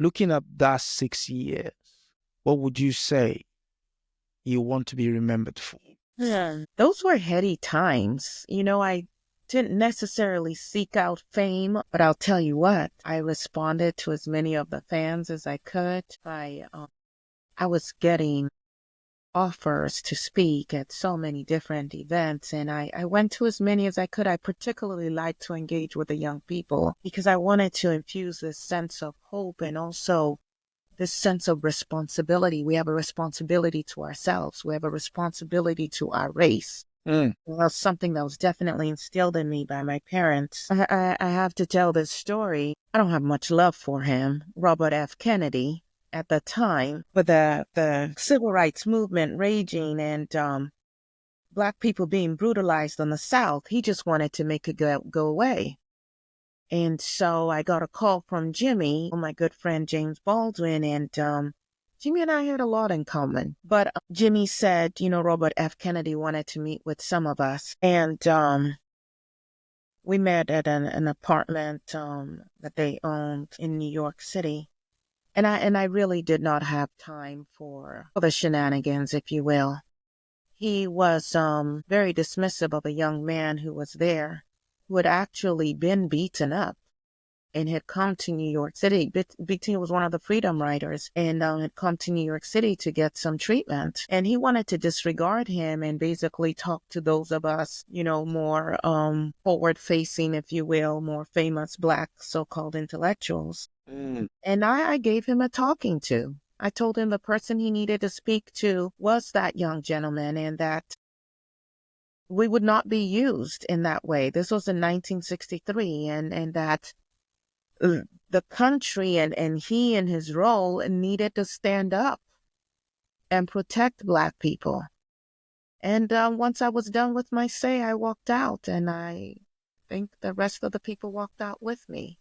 Looking at that 6 years, what would you say you want to be remembered for? Those were heady times. I didn't necessarily seek out fame, but I'll tell you what, I responded to as many of the fans as I could. I was getting offers to speak at so many different events, and I went to as many as I could. I particularly liked to engage with the young people because I wanted to infuse this sense of hope and also this sense of responsibility. We have a responsibility to ourselves. We have a responsibility to our race. Mm. Well, that's something that was definitely instilled in me by my parents. I have to tell this story. I don't have much love for him, Robert F. Kennedy, at the time, but the civil rights movement raging and Black people being brutalized on the South, he just wanted to make it go away. And so I got a call from Jimmy, my good friend James Baldwin, and Jimmy and I had a lot in common. But Jimmy said, Robert F. Kennedy wanted to meet with some of us. And we met at an apartment that they owned in New York City. And I really did not have time for the shenanigans, if you will. He was very dismissive of a young man who was there who had actually been beaten up and had come to New York City. BT was one of the freedom riders and had come to New York City to get some treatment. And he wanted to disregard him and basically talk to those of us, more forward-facing, if you will, more famous Black so-called intellectuals. Mm. And I gave him a talking to. I told him the person he needed to speak to was that young gentleman and that we would not be used in that way. This was in 1963 and that the country and he in his role needed to stand up and protect Black people. And once I was done with my say, I walked out, and I think the rest of the people walked out with me.